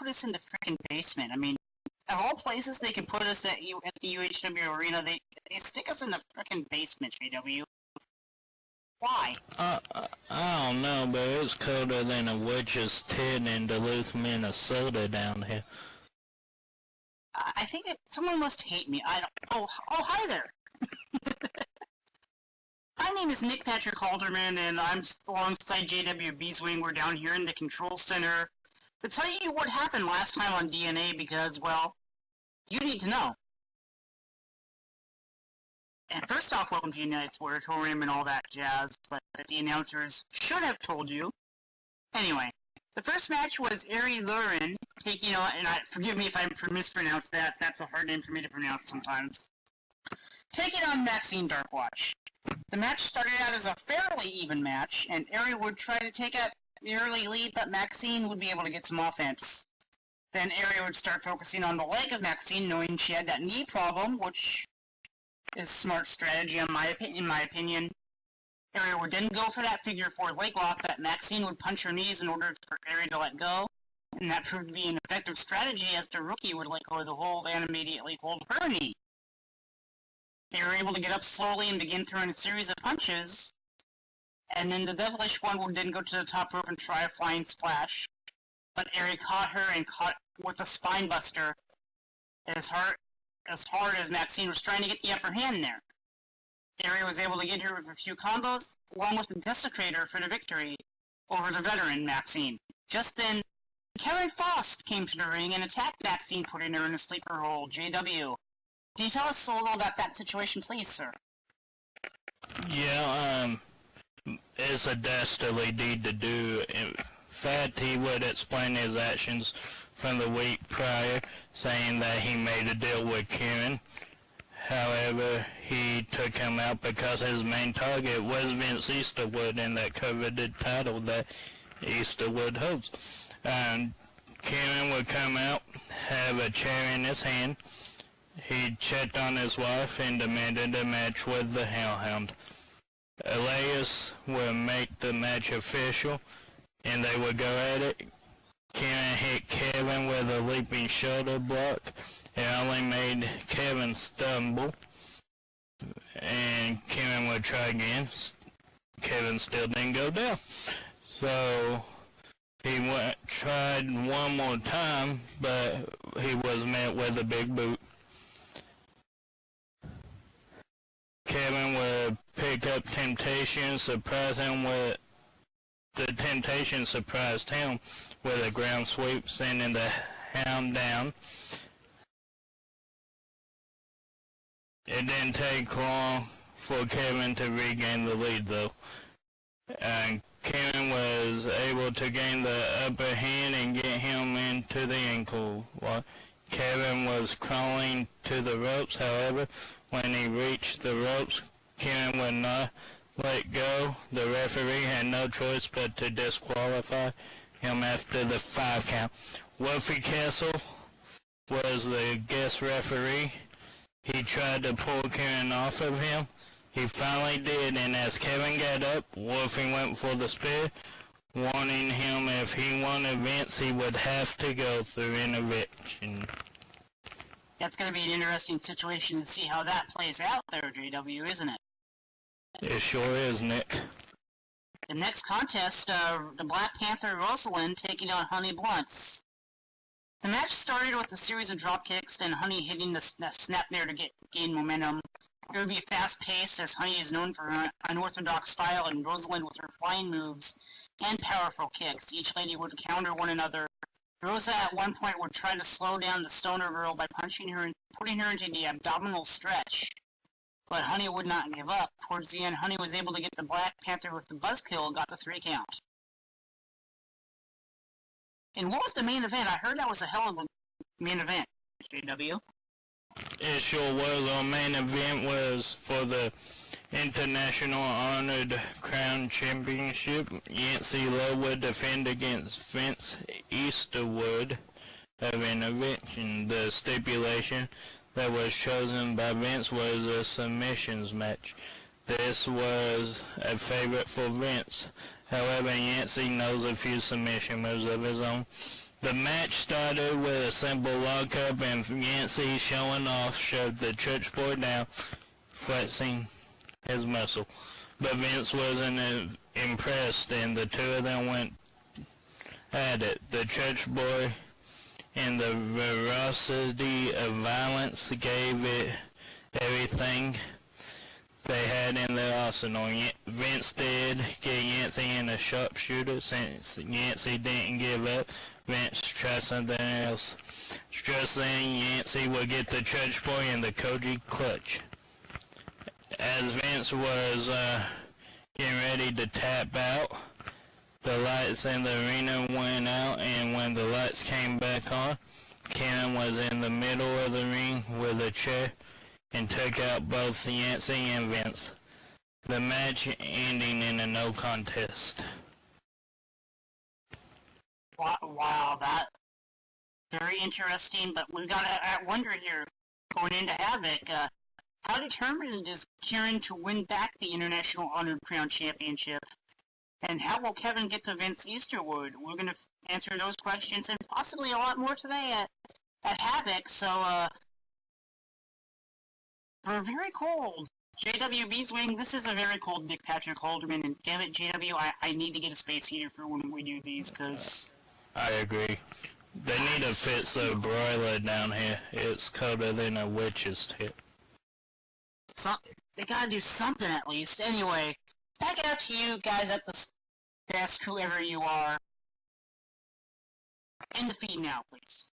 us in the freaking basement. I mean, of all places they can put us at the UHW arena, they stick us in the freaking basement, JW. Why? I don't know, but it's colder than a witch's tit in Duluth, Minnesota down here. I think that someone must hate me. I don't. Oh, hi there. My name is Nick Patrick Halderman, and I'm alongside JW Beeswing. We're down here in the control center to tell you what happened last time on DNA because, well, you need to know. And first off, welcome to United Sportatorium and all that jazz, but the announcers should have told you. Anyway, the first match was Ari Lurin taking on, and forgive me if I mispronounced that, that's a hard name for me to pronounce sometimes, taking on Maxine Darkwatch. The match started out as a fairly even match, and Ari would try to take up the early lead, but Maxine would be able to get some offense. Then Ari would start focusing on the leg of Maxine, knowing she had that knee problem, which is smart strategy in my opinion. Ari would then go for that figure four leg lock that Maxine would punch her knees in order for Ari to let go, and that proved to be an effective strategy as the rookie would let go of the hold and immediately hold her knee. They were able to get up slowly and begin throwing a series of punches, and then the Devilish One would then go to the top rope and try a flying splash, but Ari caught her and caught with a spine buster as hard as Maxine was trying to get the upper hand there. Ari was able to get her with a few combos, along with the Desecrator for the victory over the veteran Maxine. Just then, Kevin Faust came to the ring and attacked Maxine, putting her in a sleeper hold. JW, can you tell us a little about that situation, please, sir? Yeah, it's a dastardly deed to do. In fact, he would explain his actions from the week prior, saying that he made a deal with Kieran. However, he took him out because his main target was Vince Easterwood in that coveted title that Easterwood holds. Kieran would come out, have a chair in his hand. He checked on his wife and demanded a match with the Hellhound. Elias would make the match official, and they would go at it. Kieran hit Kevin with a leaping shoulder block. It only made Kevin stumble, and Kieran would try again. Kevin still didn't go down. So he tried one more time, but he was met with a big boot. Kevin would pick up Temptation, surprise him with the Temptation surprised him with a ground sweep, sending the Hound down. It didn't take long for Kevin to regain the lead, though. And Kevin was able to gain the upper hand and get him into the ankle lock. Kevin was crawling to the ropes, however, when he reached the ropes, Kevin would not let go. The referee had no choice but to disqualify him after the 5 count. Wolfie Castle was the guest referee. He tried to pull Kevin off of him. He finally did, and as Kevin got up, Wolfie went for the spear, warning him if he wanted Vince, he would have to go through intervention. That's going to be an interesting situation to see how that plays out there, JW, isn't it? It sure is, Nick. The next contest, the Black Panther Rosalind taking on Honey Blunts. The match started with a series of drop kicks and Honey hitting the snapmare to gain momentum. It would be fast-paced as Honey is known for her unorthodox style, and Rosalind with her flying moves and powerful kicks. Each lady would counter one another. Rosa at one point would try to slow down the Stoner Girl by punching her and putting her into the abdominal stretch. But Honey would not give up. Towards the end, Honey was able to get the Black Panther with the buzzkill and got the 3 count. And what was the main event? I heard that was a hell of a main event, JW. It sure was. Our main event was for the International Honored Crown Championship. Yancey Lowe would defend against Vince Easterwood of Intervention. The stipulation that was chosen by Vince was a submissions match. This was a favorite for Vince. However, Yancey knows a few submission moves of his own. The match started with a simple lockup and Yancey showing off showed the church boy down, flexing his muscle. But Vince wasn't impressed and the two of them went at it. The church boy and the ferocity of violence gave it everything they had in their arsenal. Vince did get Yancey in a sharpshooter. Since Yancey didn't give up, Vince tried something else. Just then, Yancey would get the church boy in the Koji clutch. As Vince was getting ready to tap out, the lights in the arena went out, and when the lights came back on, Ken was in the middle of the ring with a chair and took out both Yancey and Vince. The match ending in a no contest. Wow, that very interesting. But we got to wonder here, going into Havoc, how determined is Kieran to win back the International Honored Crown Championship? And how will Kevin get to Vince Easterwood? We're going to answer those questions and possibly a lot more today at Havoc. So, we're very cold. JWB's wing, this is a very cold Nick Patrick Halderman, and damn it, JW, I need to get a space heater for when we do these, because... I agree. They need to fix a broiler down here. It's colder than a witch's tit. They gotta do something at least. Anyway, back out to you guys at the desk, whoever you are. In the feed now, please.